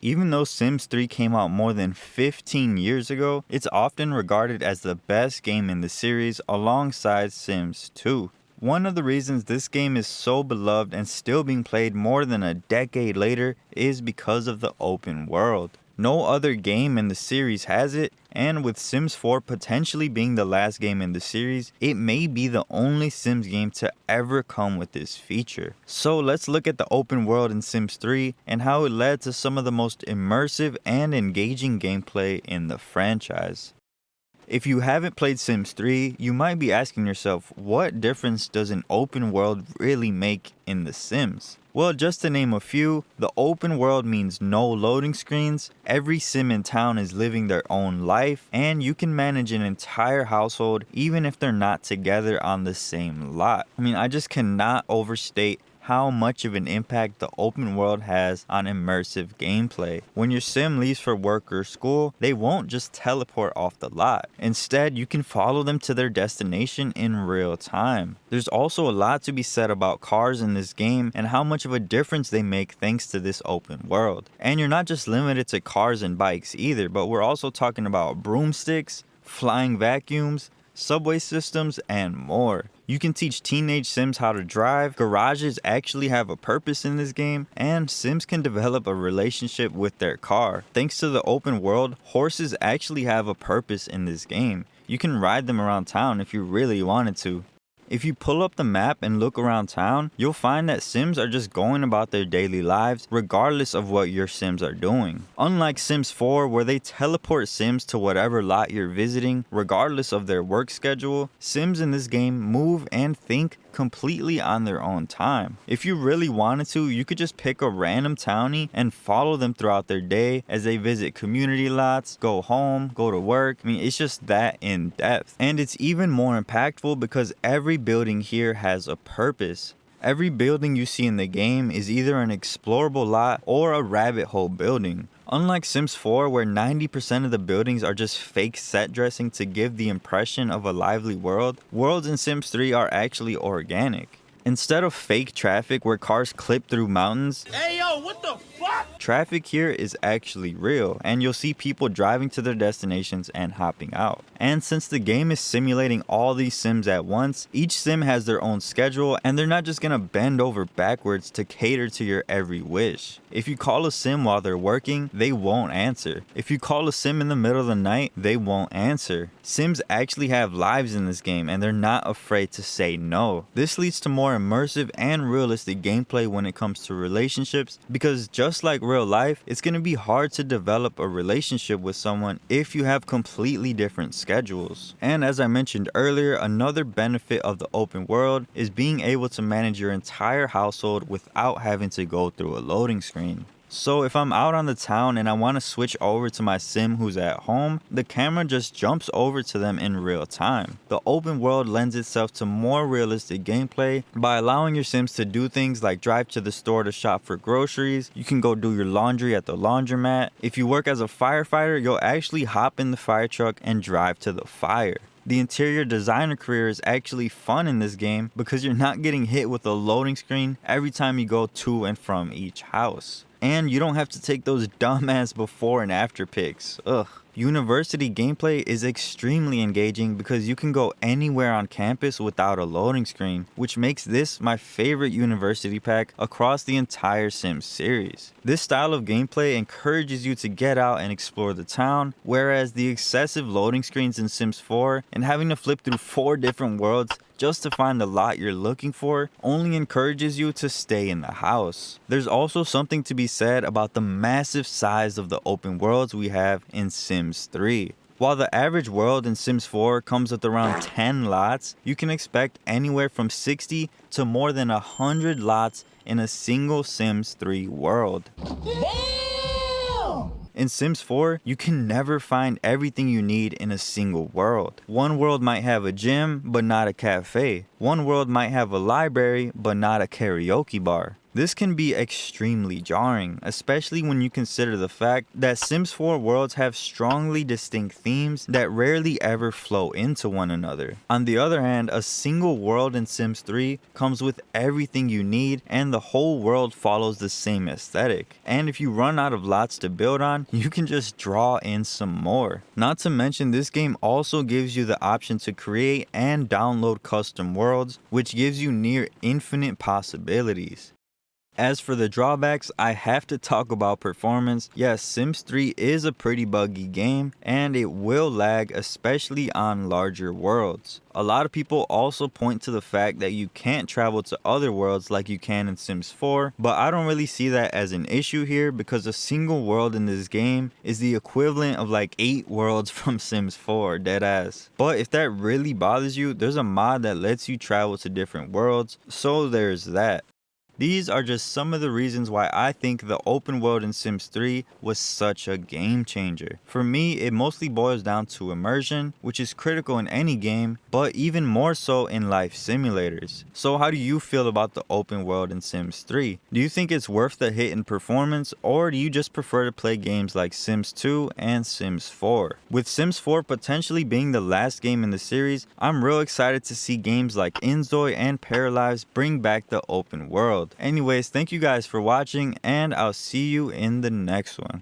Even though Sims 3 came out more than 15 years ago, it's often regarded as the best game in the series alongside Sims 2. One of the reasons this game is so beloved and still being played more than a decade later is because of the open world. No other game in the series has it, and with Sims 4 potentially being the last game in the series, it may be the only Sims game to ever come with this feature. So let's look at the open world in Sims 3 and how it led to some of the most immersive and engaging gameplay in the franchise. If you haven't played Sims 3, you might be asking yourself, what difference does an open world really make in The Sims? Well, just to name a few, the open world means no loading screens, every sim in town is living their own life, and you can manage an entire household even if they're not together on the same lot. I just cannot overstate how much of an impact the open world has on immersive gameplay. When your sim leaves for work or school, they won't just teleport off the lot. Instead, you can follow them to their destination in real time. There's also a lot to be said about cars in this game and how much of a difference they make thanks to this open world. And you're not just limited to cars and bikes either, but we're also talking about broomsticks, flying vacuums, subway systems, and more. You can teach teenage Sims how to drive, garages actually have a purpose in this game, and Sims can develop a relationship with their car. Thanks to the open world, horses actually have a purpose in this game. You can ride them around town if you really wanted to. If you pull up the map and look around town, you'll find that Sims are just going about their daily lives regardless of what your Sims are doing. Unlike Sims 4, where they teleport Sims to whatever lot you're visiting regardless of their work schedule, Sims in this game move and think completely on their own time. If you really wanted to, you could just pick a random townie and follow them throughout their day as they visit community lots, go home, go to work. It's just that in depth. And it's even more impactful because every building here has a purpose. Every building you see in the game is either an explorable lot or a rabbit hole building. Unlike Sims 4, where 90% of the buildings are just fake set dressing to give the impression of a lively world, worlds in Sims 3 are actually organic. Instead of fake traffic where cars clip through mountains, hey yo, what the fuck? Traffic here is actually real, and you'll see people driving to their destinations and hopping out. And since the game is simulating all these Sims at once, each Sim has their own schedule, and they're not just gonna bend over backwards to cater to your every wish. If you call a Sim while they're working, they won't answer. If you call a Sim in the middle of the night, they won't answer. Sims actually have lives in this game, and they're not afraid to say no. This leads to more immersive and realistic gameplay when it comes to relationships, because just like real life, it's going to be hard to develop a relationship with someone if you have completely different schedules. And as I mentioned earlier, another benefit of the open world is being able to manage your entire household without having to go through a loading screen. So if I'm out on the town and I want to switch over to my Sim who's at home, the camera just jumps over to them in real time. The open world lends itself to more realistic gameplay by allowing your Sims to do things like drive to the store to shop for groceries. You can go do your laundry at the laundromat. If you work as a firefighter, you'll actually hop in the fire truck and drive to the fire. The interior designer career is actually fun in this game because you're not getting hit with a loading screen every time you go to and from each house. And you don't have to take those dumbass before and after pics. Ugh. University gameplay is extremely engaging because you can go anywhere on campus without a loading screen, which makes this my favorite university pack across the entire Sims series. This style of gameplay encourages you to get out and explore the town, whereas the excessive loading screens in Sims 4 and having to flip through 4 different worlds just to find the lot you're looking for only encourages you to stay in the house. There's also something to be said about the massive size of the open worlds we have in Sims 3. While the average world in Sims 4 comes with around 10 lots, you can expect anywhere from 60 to more than 100 lots in a single Sims 3 world. In Sims 4, you can never find everything you need in a single world. One world might have a gym, but not a cafe. One world might have a library, but not a karaoke bar. This can be extremely jarring, especially when you consider the fact that Sims 4 worlds have strongly distinct themes that rarely ever flow into one another. On the other hand, a single world in Sims 3 comes with everything you need and the whole world follows the same aesthetic. And if you run out of lots to build on, you can just draw in some more. Not to mention, this game also gives you the option to create and download custom worlds, which gives you near infinite possibilities. As for the drawbacks, I have to talk about performance. Yes, Sims 3 is a pretty buggy game, and it will lag, especially on larger worlds. A lot of people also point to the fact that you can't travel to other worlds like you can in Sims 4, but I don't really see that as an issue here because a single world in this game is the equivalent of like 8 worlds from Sims 4, deadass. But if that really bothers you, there's a mod that lets you travel to different worlds, so there's that. These are just some of the reasons why I think the open world in Sims 3 was such a game changer. For me, it mostly boils down to immersion, which is critical in any game, but even more so in life simulators. So how do you feel about the open world in Sims 3? Do you think it's worth the hit in performance, or do you just prefer to play games like Sims 2 and Sims 4? With Sims 4 potentially being the last game in the series, I'm real excited to see games like Inzoi and Paralives bring back the open world. Anyways, thank you guys for watching, and I'll see you in the next one.